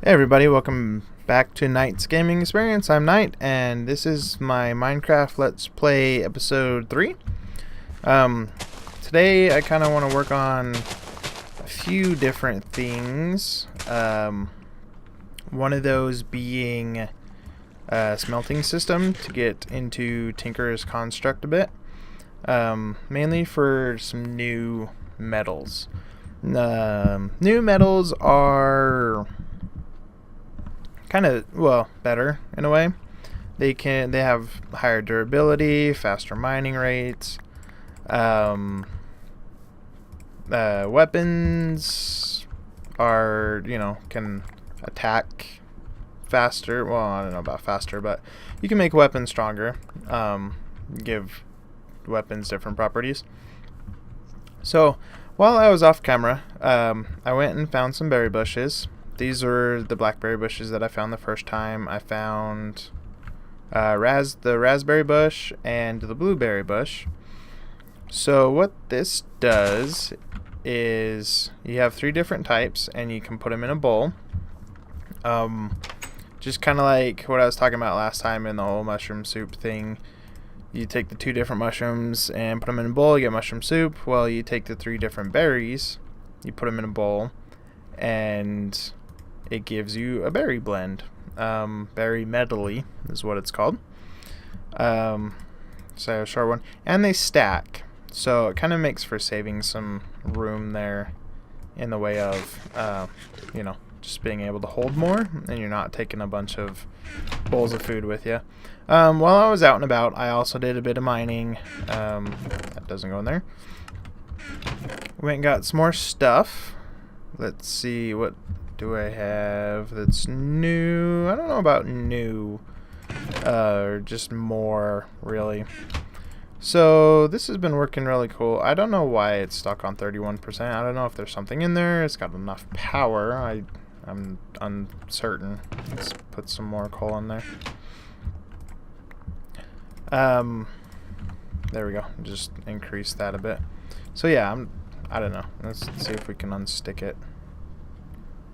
Hey everybody, welcome back to Knight's Gaming Experience. I'm Knight, and this is my Minecraft Let's Play episode 3. Today I kind of want to work on a few different things. One of those being a smelting system to get into Tinker's Construct a bit. Mainly for some new metals. New metals are kind of, well, better in a way. They have higher durability, faster mining rates. Weapons are, can attack faster. Well, I don't know about faster, but you can make weapons stronger. Give weapons different properties. So while I was off camera, I went and found some berry bushes. These are the blackberry bushes that I found the first time. I found the raspberry bush and the blueberry bush. So what this does is you have 3 different types and you can put them in a bowl. Just kind of like what I was talking about last time in the whole mushroom soup thing. You take the 2 different mushrooms and put them in a bowl, you get mushroom soup. Well, you take the 3 different berries, you put them in a bowl, and it gives you a berry blend. Berry medley is what it's called. So a short one. And they stack. So it kind of makes for saving some room there in the way of, just being able to hold more, and you're not taking a bunch of bowls of food with you. While I was out and about, I also did a bit of mining. That doesn't go in there. Went and got some more stuff. Let's see, what do I have that's new? I don't know about new, or just more, really. So this has been working really cool. I don't know why it's stuck on 31%. I don't know if there's something in there. It's got enough power. I'm uncertain. Let's put some more coal in there. There we go. Just increase that a bit. So yeah, I don't know. Let's see if we can unstick it.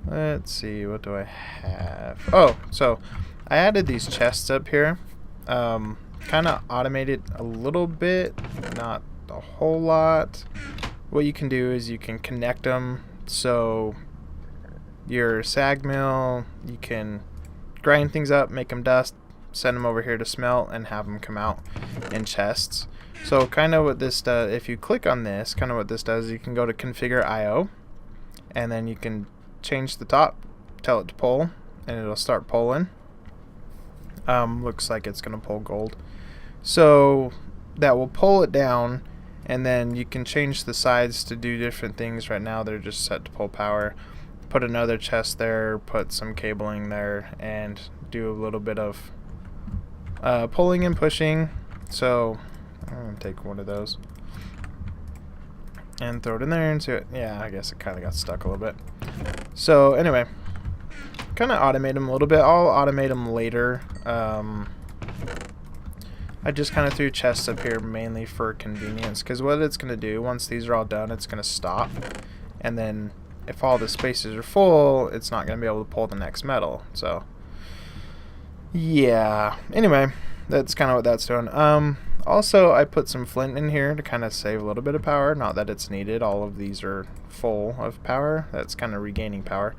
Let's see, what do I have? Oh, so I added these chests up here. Kind of automated a little bit, not a whole lot. What you can do is you can connect them. So your sag mill, you can grind things up, make them dust, send them over here to smelt, and have them come out in chests. So kind of what this does, if you click on this, kind of what this does, you can go to configure IO, and then you can change the top, tell it to pull, and it'll start pulling. Looks like it's gonna pull gold. So that will pull it down, and then you can change the sides to do different things. Right now they're just set to pull power. Put another chest there, put some cabling there, and do a little bit of pulling and pushing. So I'm gonna take one of those and throw it in there and see it. Yeah, I guess it kind of got stuck a little bit. So anyway, kind of automate them a little bit. I'll automate them later. I just kind of threw chests up here mainly for convenience, because what it's going to do, once these are all done, it's going to stop. And then if all the spaces are full, it's not going to be able to pull the next metal. So yeah, anyway, that's kind of what that's doing. Also, I put some flint in here to kind of save a little bit of power. Not that it's needed. All of these are full of power. That's kind of regaining power.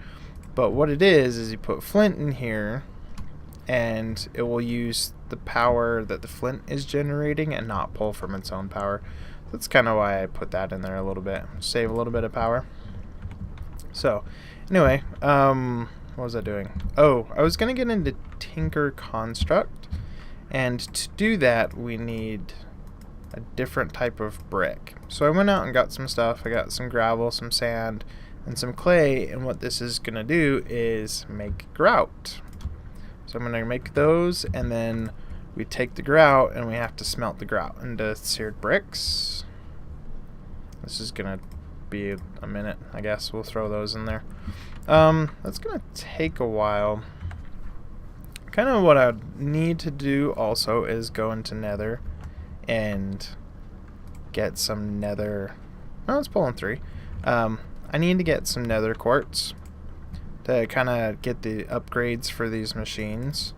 But what it is you put flint in here, and it will use the power that the flint is generating and not pull from its own power. That's kind of why I put that in there a little bit. Save a little bit of power. So, anyway, what was I doing? Oh, I was going to get into Tinker Construct. And to do that, we need a different type of brick. So I went out and got some stuff. I got some gravel, some sand, and some clay. And what this is going to do is make grout. So I'm going to make those, and then we take the grout, and we have to smelt the grout into seared bricks. This is going to be a minute, I guess. We'll throw those in there. That's going to take a while. Kind of what I need to do also is go into Nether and get some Nether. No, it's pulling 3. I need to get some Nether quartz to kind of get the upgrades for these machines.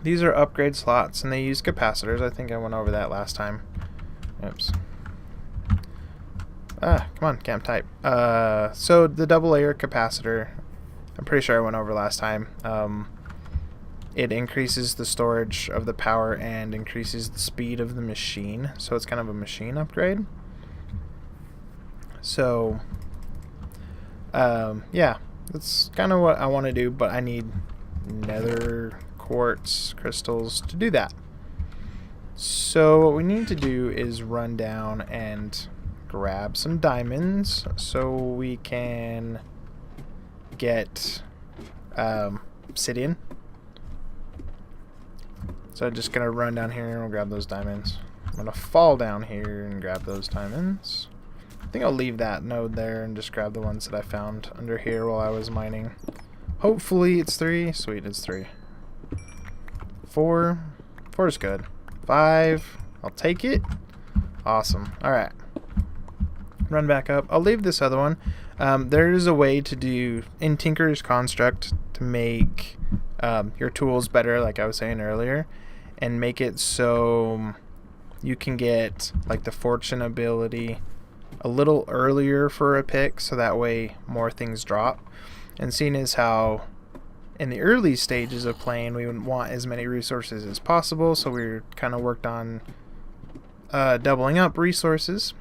These are upgrade slots, and they use capacitors. I think I went over that last time. Oops. Come on, can't type. So the double layer capacitor, I'm pretty sure I went over last time. It increases the storage of the power and increases the speed of the machine. So it's kind of a machine upgrade. So, yeah, that's kind of what I want to do, but I need nether quartz crystals to do that. So what we need to do is run down and grab some diamonds so we can get obsidian. So I'm just gonna run down here and we'll grab those diamonds. I'm gonna fall down here and grab those diamonds. I think I'll leave that node there and just grab the ones that I found under here while I was mining. Hopefully it's 3. Sweet, it's 3. 4. 4 is good. 5. I'll take it. Awesome. Alright. Run back up. I'll leave this other one. There is a way to do, in Tinker's Construct, to make your tools better, like I was saying earlier, and make it so you can get like the fortune ability a little earlier for a pick, so that way more things drop. And seeing as how in the early stages of playing we would want as many resources as possible, so we kind of worked on doubling up resources.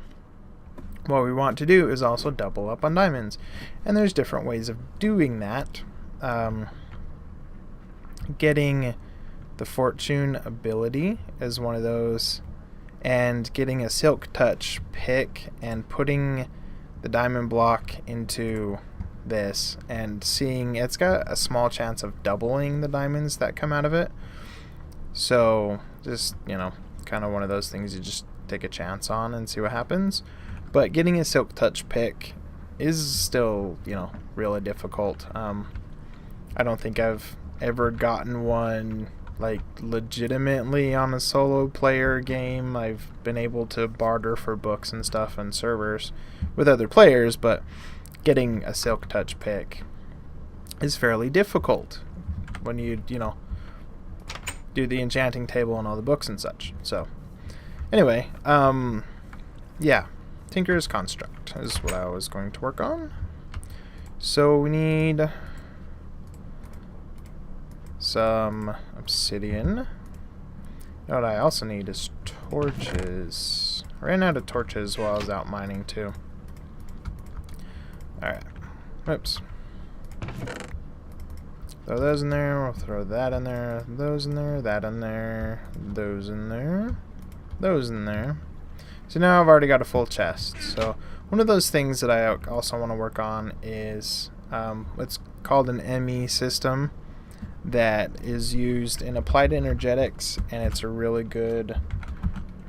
What we want to do is also double up on diamonds, and there's different ways of doing that. Getting the fortune ability is one of those, and getting a silk touch pick and putting the diamond block into this and seeing it's got a small chance of doubling the diamonds that come out of it. So just, you know, kind of one of those things you just take a chance on and see what happens. But getting a silk touch pick is still, you know, really difficult. I don't think I've ever gotten one like legitimately on a solo player game. I've been able to barter for books and stuff and servers with other players, but getting a silk touch pick is fairly difficult when you know, do the enchanting table and all the books and such. So anyway, yeah, Tinker's Construct is what I was going to work on. So we need some obsidian. What I also need is torches. I ran out of torches while I was out mining too. Alright. Oops. Throw those in there. We'll throw that in there. Those in there. That in there. Those in there. Those in there. So now I've already got a full chest. So one of those things that I also want to work on is it's called an Emmy System that is used in applied energetics, and it's a really good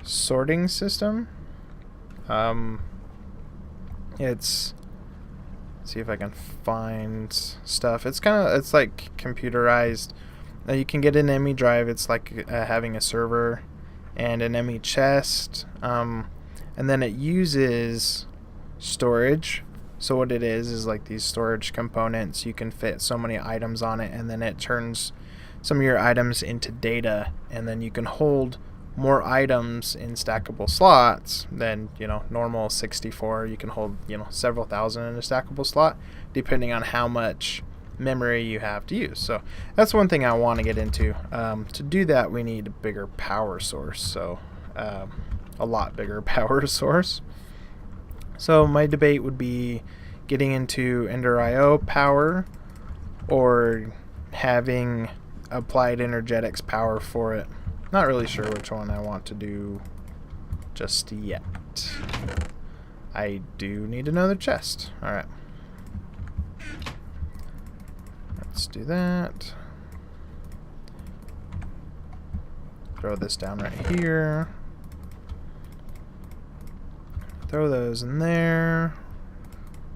sorting system. It's, let's see if I can find stuff. It's like computerized. You can get an Emmy drive. It's like having a server and an Emmy chest, and then it uses storage. So what it is like these storage components. You can fit so many items on it, and then it turns some of your items into data, and then you can hold more items in stackable slots than, you know, normal 64. You can hold, you know, several thousand in a stackable slot depending on how much memory you have to use. So that's one thing I want to get into. To do that, we need a bigger power source, so a lot bigger power source. So my debate would be getting into Ender IO power or having applied energetics power for it. Not really sure which one I want to do just yet. I do need another chest. Alright. Let's do that. Throw this down right here. Throw those in there.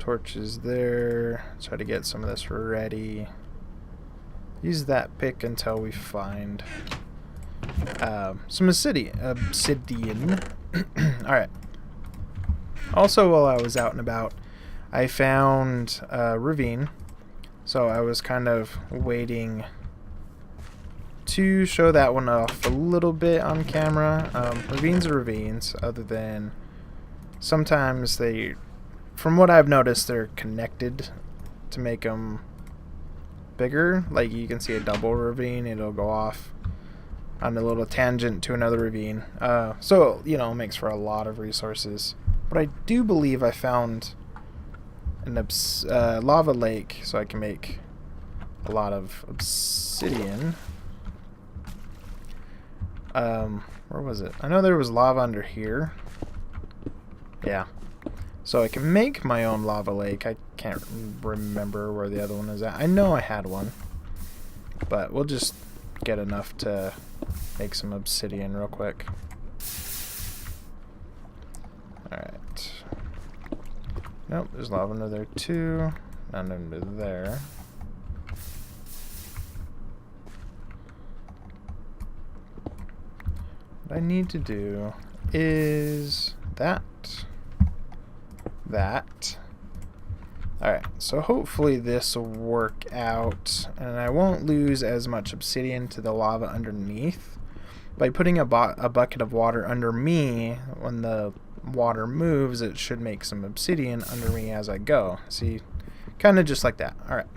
Torches there. Try to get some of this ready. Use that pick until we find some obsidian. Alright. Also, while I was out and about, I found a ravine, so I was kind of waiting to show that one off a little bit on camera. Ravines are ravines, other than sometimes they, from what I've noticed, they're connected to make them bigger. Like you can see a double ravine, it'll go off on a little tangent to another ravine. So, you know, it makes for a lot of resources. But I do believe I found an lava lake, so I can make a lot of obsidian. Where was it? I know there was lava under here. Yeah. So I can make my own lava lake. I can't remember where the other one is at. I know I had one. But we'll just get enough to make some obsidian real quick. Alright. Nope, there's lava under there too. None under there. What I need to do is that. Alright, so hopefully this will work out and I won't lose as much obsidian to the lava underneath. By putting a bucket of water under me, when the water moves, it should make some obsidian under me as I go. See, kind of just like that. Alright.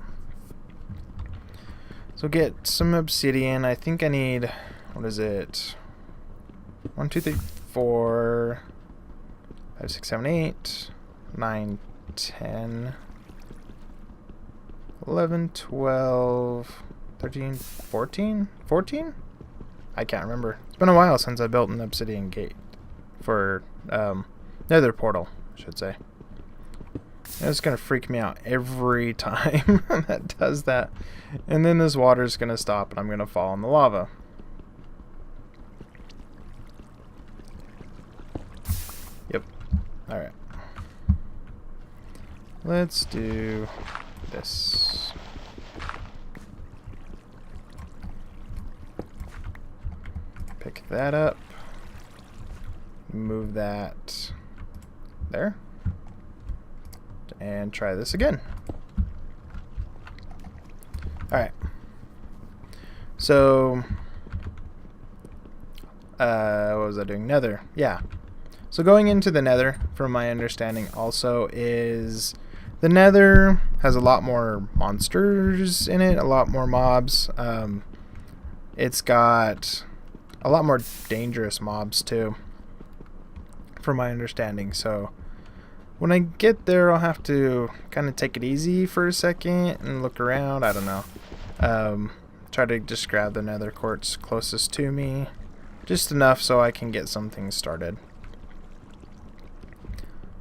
So get some obsidian. I think I need, what is it? 1, 2, 3, 4, 5, 6, 7, 8, 9, 10, 11, 12, 13, 14? 14? I can't remember. It's been a while since I built an obsidian gate for nether portal, I should say. It's gonna freak me out every time that does that. And then this water's gonna stop and I'm gonna fall in the lava. Yep. Alright. Let's do this. Pick that up. Move that there. And try this again. Alright. So, what was I doing? Nether. Yeah. So going into the nether, from my understanding also, is the nether has a lot more monsters in it, a lot more mobs. It's got a lot more dangerous mobs too, from my understanding. So when I get there, I'll have to kind of take it easy for a second and look around. I don't know. Try to just grab the nether quartz closest to me, just enough so I can get some things started.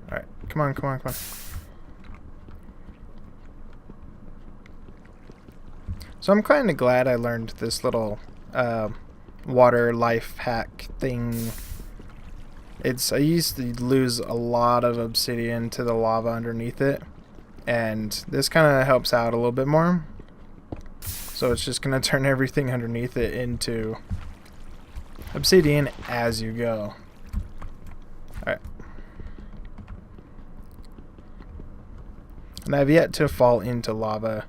Alright, come on, come on, come on. So I'm kind of glad I learned this little water life hack thing. I used to lose a lot of obsidian to the lava underneath it, and this kind of helps out a little bit more. So it's just going to turn everything underneath it into obsidian as you go. Alright. And I've yet to fall into lava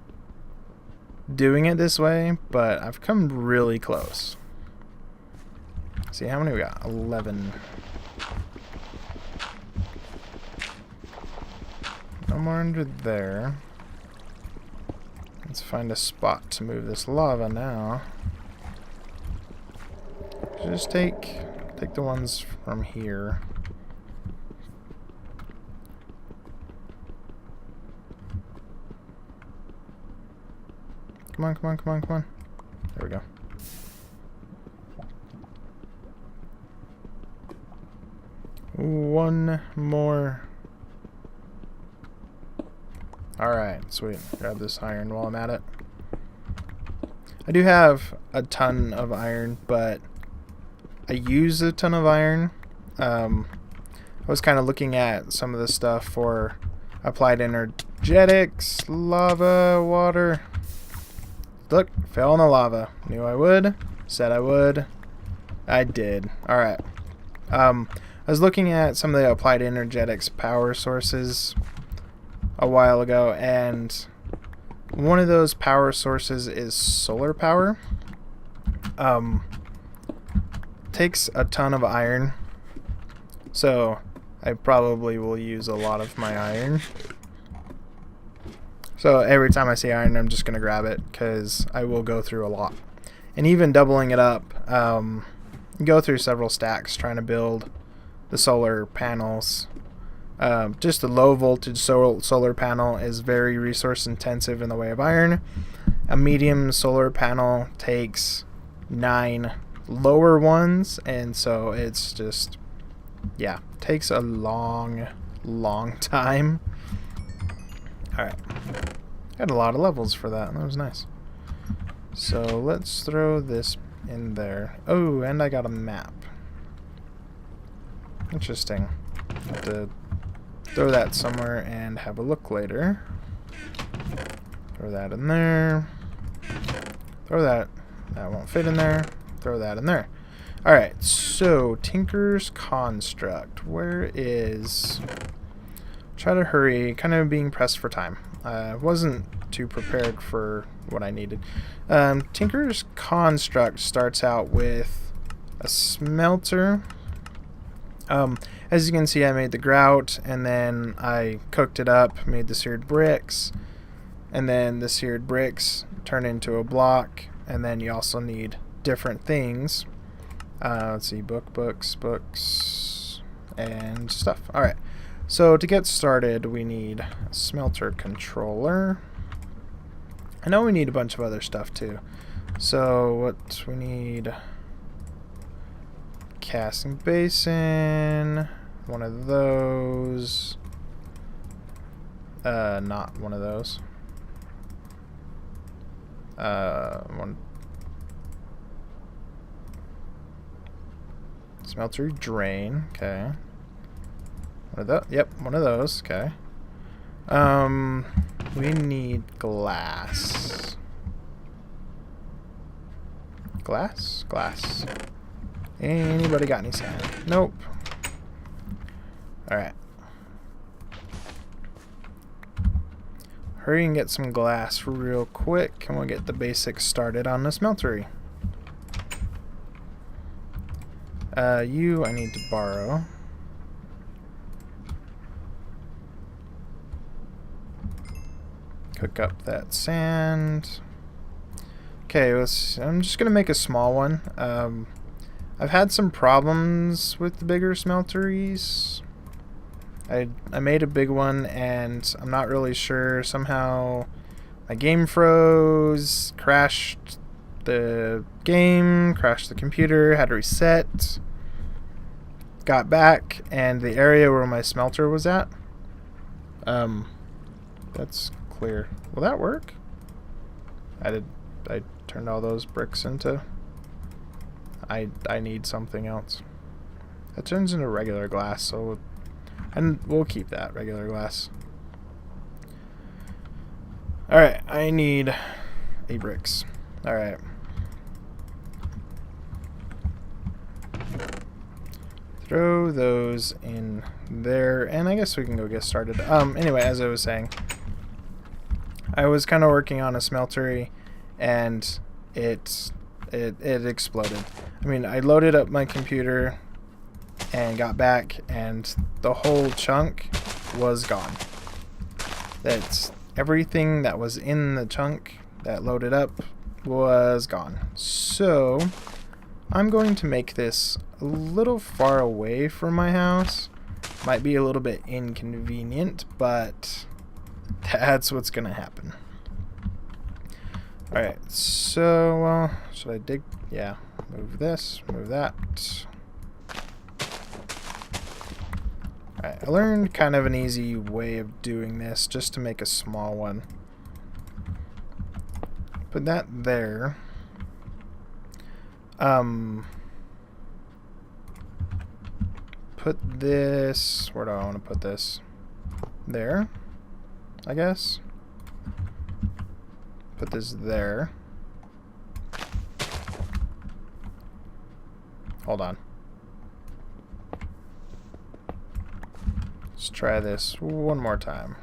doing it this way, but I've come really close. See, how many we got? 11. No more under there. Let's find a spot to move this lava now. Just take the ones from here. Come on, come on, come on, come on. There we go. One more. Alright, sweet. Grab this iron while I'm at it. I do have a ton of iron, but I use a ton of iron. I was kind of looking at some of the stuff for applied energetics, lava, water. Look, fell in the lava. Knew I would. Said I would. I did. Alright. I was looking at some of the applied energetics power sources. a while ago, and one of those power sources is solar power. Takes a ton of iron, so I probably will use a lot of my iron. So every time I see iron, I'm just going to grab it, because I will go through a lot. And even doubling it up, go through several stacks trying to build the solar panels. Just a low voltage solar panel is very resource intensive in the way of iron. A medium solar panel takes 9 lower ones, and so it's just, yeah, takes a long time. Alright, got a lot of levels for that. That was nice. So let's throw this in there. Oh, and I got a map. Interesting. Have to throw that somewhere and have a look later. Throw that in there. Throw that. That won't fit in there. Throw that in there. Alright, so Tinker's Construct. Where is... Try to hurry. Kind of being pressed for time. Wasn't too prepared for what I needed. Tinker's Construct starts out with a smelter. As you can see, I made the grout, and then I cooked it up, made the seared bricks, and then the seared bricks turn into a block, and then you also need different things. Let's see, books, and stuff. Alright, so to get started, we need a smelter controller. I know we need a bunch of other stuff too. So what we need... Casting basin, one of those, not one of those, one smelter drain, okay, one of those, yep, one of those, okay. We need glass. Glass. Anybody got any sand? Nope. Alright. Hurry and get some glass real quick, and we'll get the basics started on the smeltery. You I need to borrow. Cook up that sand. Okay, I'm just gonna make a small one. I've had some problems with the bigger smelteries. I made a big one, and I'm not really sure. Somehow my game froze, crashed the game, crashed the computer, had to reset. Got back, and the area where my smelter was at, that's clear. Will that work? I turned all those bricks into... I need something else. That turns into regular glass, so... And we'll keep that, regular glass. Alright, I need 8 bricks. Alright. Throw those in there, and I guess we can go get started. Anyway, as I was saying, I was kind of working on a smeltery, and it exploded. I mean, I loaded up my computer and got back, and the whole chunk was gone. That's everything that was in the chunk that loaded up was gone. So I'm going to make this a little far away from my house. Might be a little bit inconvenient, but that's what's gonna happen. Alright, so, should I dig? Yeah, move this, move that. Alright, I learned kind of an easy way of doing this, just to make a small one. Put that there. Put this, where do I want to put this? There, I guess. Put this there. Hold on. Let's try this one more time.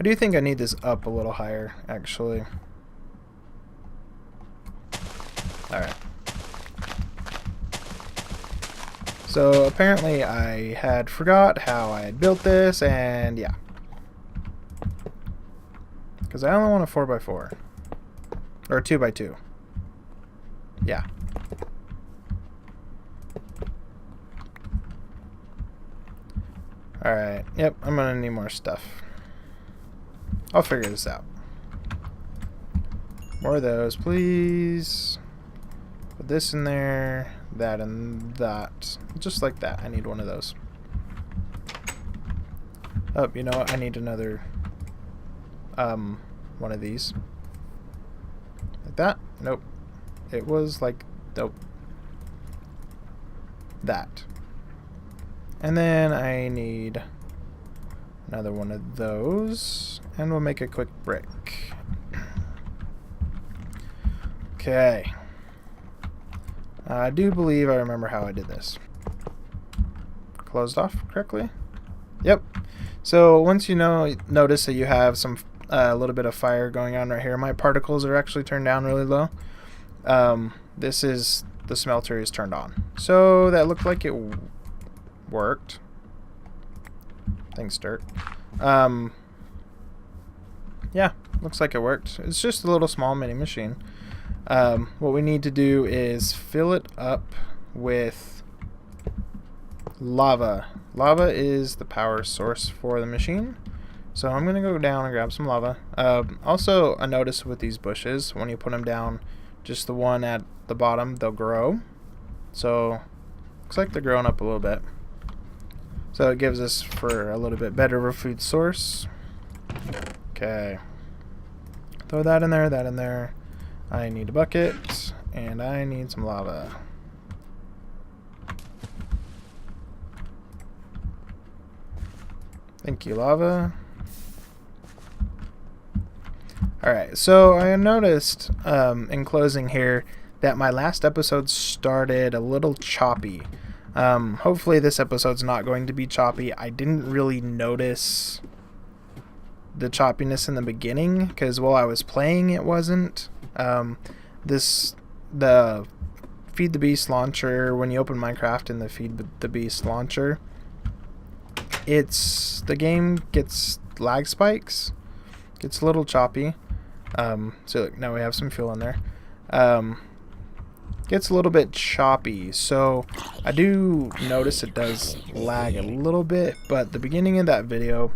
I do think I need this up a little higher, actually. Alright. So apparently I had forgot how I had built this, and yeah. Because I only want a 4x4. Or a 2x2. Yeah. Alright, yep, I'm gonna need more stuff. I'll figure this out. More of those, please. Put this in there, that and that. Just like that. I need one of those. Oh, you know what? I need another one of these. Like that? Nope. It was like nope. That. And then I need another one of those. And we'll make a quick brick. Okay. I do believe I remember how I did this. Closed off correctly? Yep. So once you notice that you have some a little bit of fire going on right here, my particles are actually turned down really low. This is the smelter is turned on. So that looked like it worked. Thanks, Dirt. Yeah, looks like it worked. It's just a little small mini machine. What we need to do is fill it up with lava. Lava is the power source for the machine. So I'm going to go down and grab some lava. Also, I noticed with these bushes, when you put them down, just the one at the bottom, they'll grow. So looks like they're growing up a little bit. So it gives us for a little bit better of a food source. Okay. Throw that in there, that in there. I need a bucket, and I need some lava. Thank you, lava. Alright, so I noticed in closing here that my last episode started a little choppy. Hopefully this episode's not going to be choppy. I didn't really notice the choppiness in the beginning, because while I was playing it wasn't. The Feed the Beast launcher, when you open Minecraft in the Feed the Beast launcher, the game gets lag spikes, gets a little choppy. So look, now we have some fuel in there. Gets a little bit choppy, so I do notice it does lag a little bit, but the beginning of that video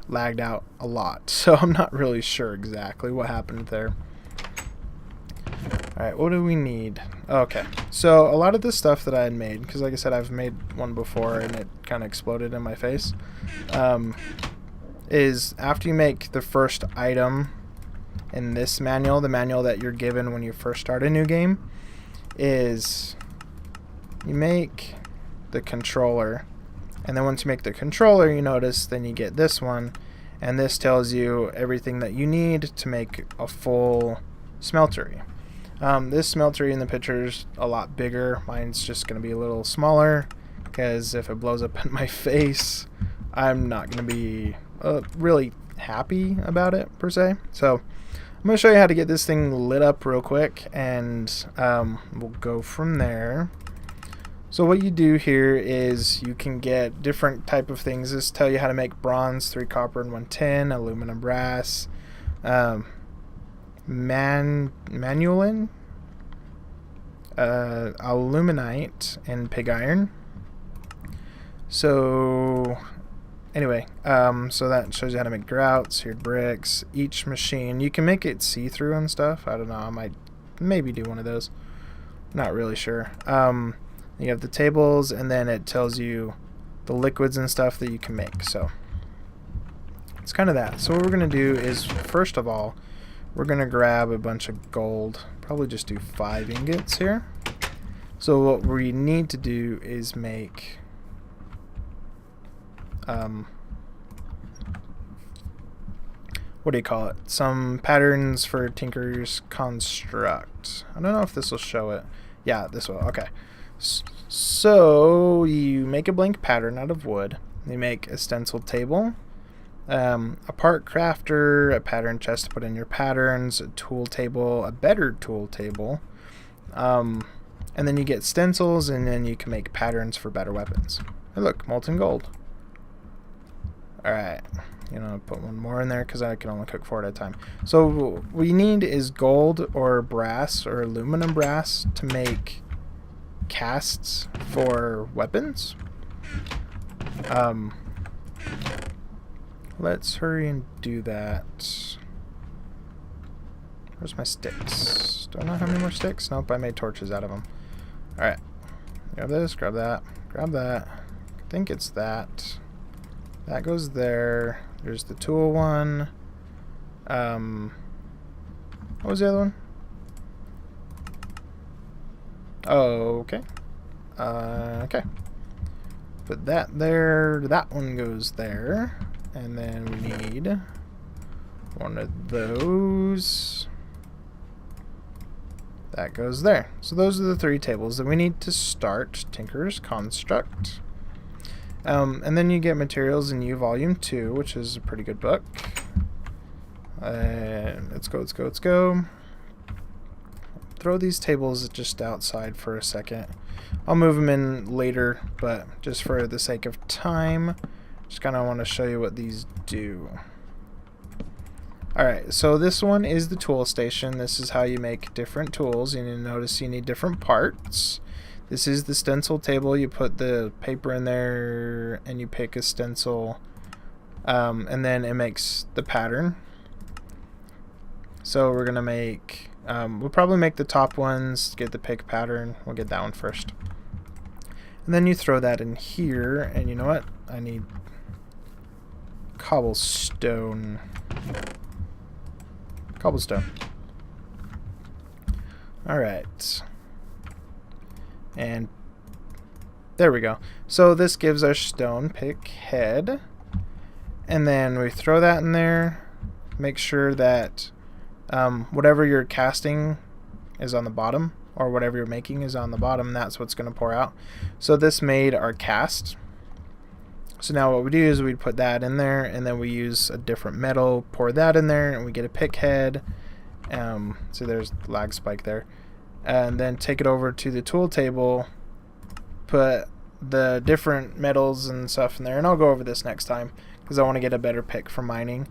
lagged out a lot, so I'm not really sure exactly what happened there. Alright, what do we need? Okay, so a lot of the stuff that I had made, because like I said, I've made one before and it kind of exploded in my face, is after you make the first item in this manual, the manual that you're given when you first start a new game, is you make the controller, and then once you make the controller, you notice then you get this one, and this tells you everything that you need to make a full smeltery. This smeltery in the picture is a lot bigger. Mine's just going to be a little smaller, because if it blows up in my face, I'm not going to be really happy about it, per se. So I'm going to show you how to get this thing lit up real quick, and we'll go from there. So what you do here is you can get different type of things. This tell you how to make bronze, 3 copper and 1 tin, aluminum, brass, manulin, aluminite, and pig iron. So anyway, so that shows you how to make grouts, seared bricks. Each machine, you can make it see-through and stuff. I don't know, I might maybe do one of those. Not really sure. You have the tables, and then it tells you the liquids and stuff that you can make. So it's kind of that. So what we're going to do is, first of all, we're going to grab a bunch of gold. Probably just do 5 ingots here. So what we need to do is make what do you call it? Some patterns for Tinker's Construct. I don't know if this will show it. Yeah, this will. Okay. So you make a blank pattern out of wood. You make a stenciled table. a part crafter, a pattern chest to put in your patterns, a tool table, a better tool table, and then you get stencils, and then you can make patterns for better weapons. Hey, look, molten gold. Alright, put one more in there because I can only cook 4 at a time. So what we need is gold or brass or aluminum brass to make casts for weapons. Let's hurry and do that. Where's my sticks? Do I not have any more sticks? Nope, I made torches out of them. Alright, grab this, grab that, grab that. I think it's that. That goes there. There's the tool one. What was the other one? Oh, okay. Okay. Put that there. That one goes there. And then we need one of those. That goes there. So those are the 3 tables that we need to start Tinker's Construct. And then you get materials in U Volume 2, which is a pretty good book. Let's go. Throw these tables just outside for a second. I'll move them in later, but just for the sake of time, just kind of want to show you what these do. Alright, so this one is the tool station. This is how you make different tools. You need to notice you need different parts. This is the stencil table. You put the paper in there and you pick a stencil, and then it makes the pattern. So we're gonna make, we'll probably make the top ones, get the pick pattern. We'll get that one first. And then you throw that in here, and you know what? I need cobblestone. Alright. And there we go. So this gives our stone pick head. And then we throw that in there. Make sure that whatever you're casting is on the bottom, or whatever you're making is on the bottom. That's what's going to pour out. So this made our cast. So now what we do is we put that in there, and then we use a different metal, pour that in there, and we get a pick head. So there's lag spike there. And then take it over to the tool table, put the different metals and stuff in there, and I'll go over this next time because I want to get a better pick for mining.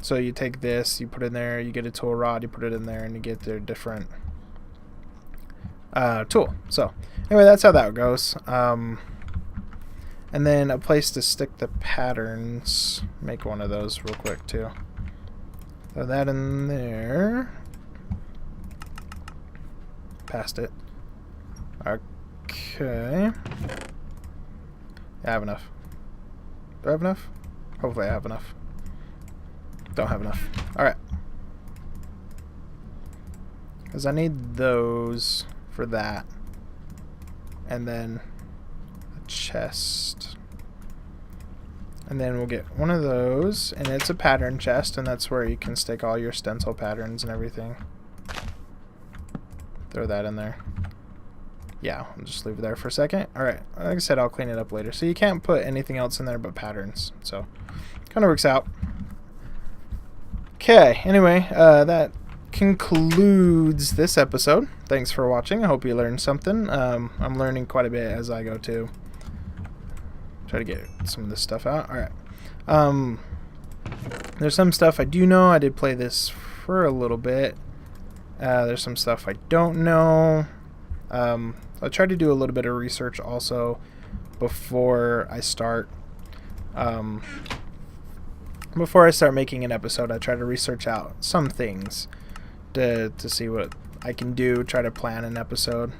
So you take this, you put it in there, you get a tool rod, you put it in there, and you get their different tool. So anyway, that's how that goes. And then a place to stick the patterns. Make one of those real quick too. Throw that in there. Past it. Okay. I have enough. Do I have enough? Hopefully I have enough. Don't have enough. Alright. Because I need those for that. And then a chest. And then we'll get one of those. And it's a pattern chest. And that's where you can stick all your stencil patterns and everything. Throw that in there. Yeah, I'll just leave it there for a second. Alright, like I said, I'll clean it up later. So you can't put anything else in there but patterns. So, kind of works out. Okay, anyway, that concludes this episode. Thanks for watching. I hope you learned something. I'm learning quite a bit as I go too. Try to get some of this stuff out. Alright. There's some stuff I do know. I did play this for a little bit. There's some stuff I don't know. I'll try to do a little bit of research also before I start. Before I start making an episode, I try to research out some things to see what I can do. Try to plan an episode.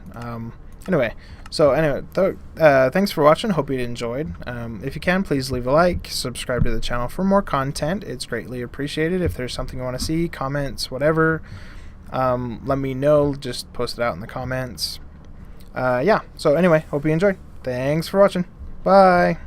Anyway, thanks for watching. Hope you enjoyed. If you can, please leave a like, subscribe to the channel for more content. It's greatly appreciated. If there's something you want to see, comments, whatever. Let me know. Just post it out in the comments. Yeah, so anyway, hope you enjoyed. Thanks for watching. Bye.